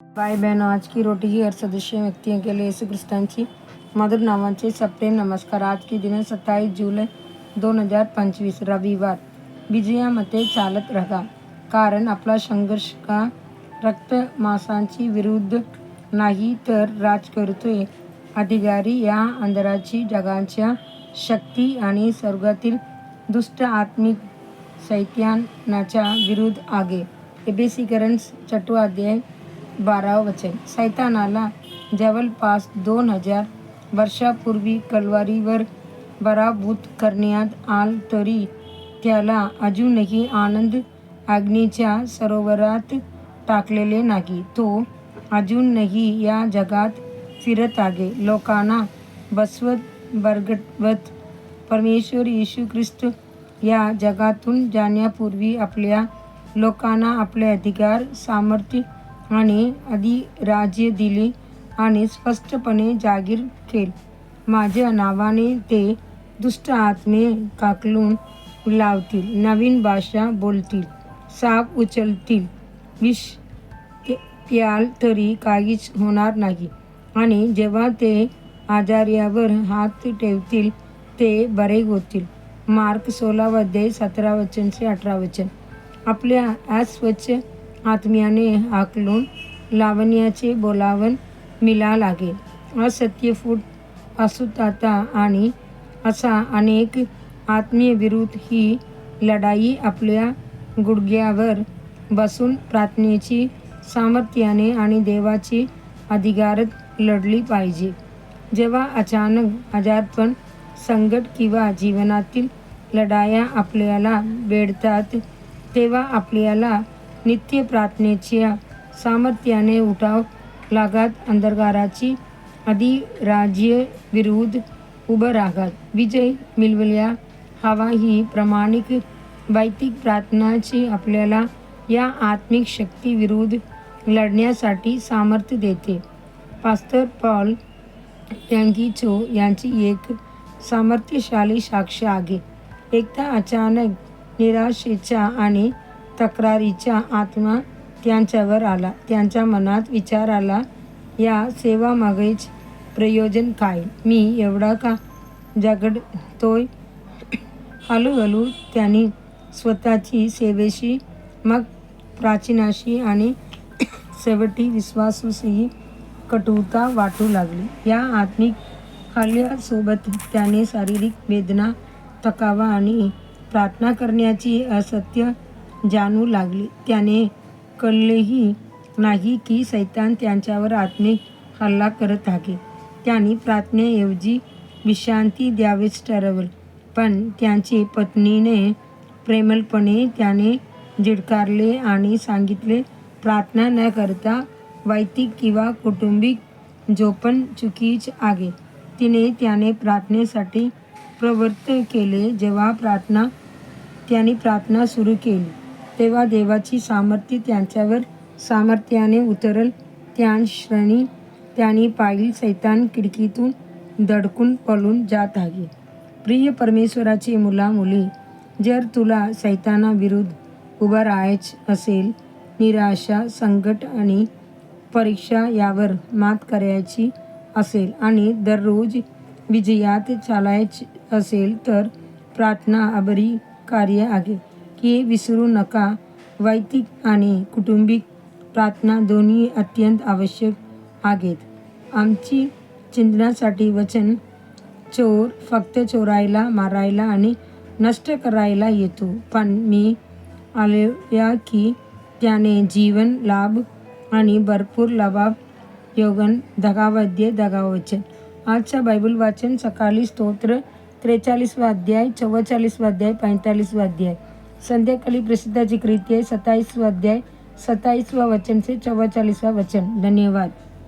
भाई बहनों, आज की रोटी की हर सदस्य व्यक्तियों के लिए यीशु ख्रिस्तांची मधुर नावांचे सप्रेम नमस्कार. आज की दिन 27 जुलै 2025 रविवार. विजयामध्ये चालत राहा, कारण आपला संघर्ष का रक्त मांसाची विरुद्ध नाही, तर राज करतोय अधिकारी या अंधाराची जगाच्या शक्ती आणि स्वर्गातील दुष्ट आत्मिक सैतानाच्या विरुद्ध आगे. एफेसीकरण 6 अध्याय 12 वचन. सैतानाला जवळपास 2000 वर्षापूर्वी कल्वारीवर पराभूत करण्यात आलं, तरी त्याला अजूनही आनंद अग्नीच्या सरोवरात टाकलेले नाही. तो अजूनही या जगात फिरत आहे, लोकांना बसवत बरगडवत. परमेश्वर येशू ख्रिस्त या जगातून जाण्यापूर्वी आपल्या लोकांना आपले अधिकार, सामर्थ्य आणि अधिराज्य दिले आणि स्पष्टपणे जाहीर केले. माझ्या नावाने ते दुष्ट आत्मे काकलून लावतील, नवीन भाषा बोलतील, साप उचलतील, विष प्याल तरी काहीच होणार नाही, आणि जेव्हा ते आजाऱ्यावर हात ठेवतील ते बरे होतील. मार्क 16 अध्याय 17 वचन से 18 वचन. आपल्या अस्वच्छ आत्म्याने हाकलून लावण्याचे बोलावण मिळा लागेल. असत्य फूट, अशुद्धता आणि असा अनेक आत्मीय विरुद्ध ही लढाई आपल्या गुडघ्यावर बसून प्रार्थनेची सामर्थ्याने आणि देवाची अधिकारात लढली पाहिजे. जेव्हा अचानक आजारपण, संकट किंवा जीवनातील लढाया आपल्याला वेढतात, तेव्हा आपल्याला नित्य प्रार्थनेच्या सामर्थ्याने उठाव लागत अंधकाराची अधिराज्य विरुद्ध उभं राहत विजय मिळवायला हवा. ही प्रामाणिक वैयक्तिक प्रार्थनाची आपल्याला या आत्मिक शक्ती विरुद्ध लढण्यासाठी सामर्थ्य देते. पास्टर पॉल यांगीचो यांची एक सामर्थ्यशाली साक्ष आहे. एकदा अचानक निराशेचा आणि तक्रारीचा आत्मा त्यांच्यावर आला. त्यांच्या मनात विचार आला, या सेवामागेच प्रयोजन काय? मी एवढा का झगडतोय? हळूहळू त्यांनी स्वतःची सेवेशी, मग प्राचीनाशी आणि शेवटी विश्वासूशी कटुता वाटू लागली. या आत्मिक हल्ल्यासोबत त्याने शारीरिक वेदना, थकावा आणि प्रार्थना करण्याची असत्य जाणवू लागली. त्याने कळलेही नाही की सैतान त्यांच्यावर आत्मिक हल्ला करत आहे. त्यांनी प्रार्थनेऐवजी विश्रांती द्यावेच ठरवले, पण त्यांची पत्नीने प्रेमळपणे त्याने झिडकारले आणि सांगितले, प्रार्थना न करता वैयक्तिक किंवा कौटुंबिक झोपण चुकीचे आहे. तिने त्याने प्रार्थनेसाठी प्रवृत्त केले. जेव्हा त्यांनी प्रार्थना सुरू केली, तेव्हा देवाची सामर्थ्य त्यांच्यावर सामर्थ्याने उतरल. त्याच क्षणी त्यांनी पाहिलं, सैतान खिडकीतून धडकून पळून जात आहे. प्रिय परमेश्वराचे मुला मुली, जर तुला सैतानाविरुद्ध उभं राहायचं असेल, निराशा, संकट आणि परीक्षा यावर मात करायची असेल आणि दररोज विजयात चालायचं असेल, तर प्रार्थना अबरी कार्य आहे, हे विसरू नका. वैयक्तिक आणि कौटुंबिक प्रार्थना दोन्ही अत्यंत आवश्यक आहेत. आमची चिंतनासाठी वचन. चोर फक्त चोरायला, मारायला आणि नष्ट करायला येतो, पण मी आलोय की त्याने जीवन, लाभ आणि भरपूर लाभाव योगन. 10 अध्याय 10 वचन. आजचा बायबल वाचन सकाळी स्तोत्र 43 अध्याय, 44 अध्याय, 45 अध्याय. संध्याकाळी प्रसिद्धाची कृत्ये 27 अध्याय 27 वचन से 44 वचन. धन्यवाद.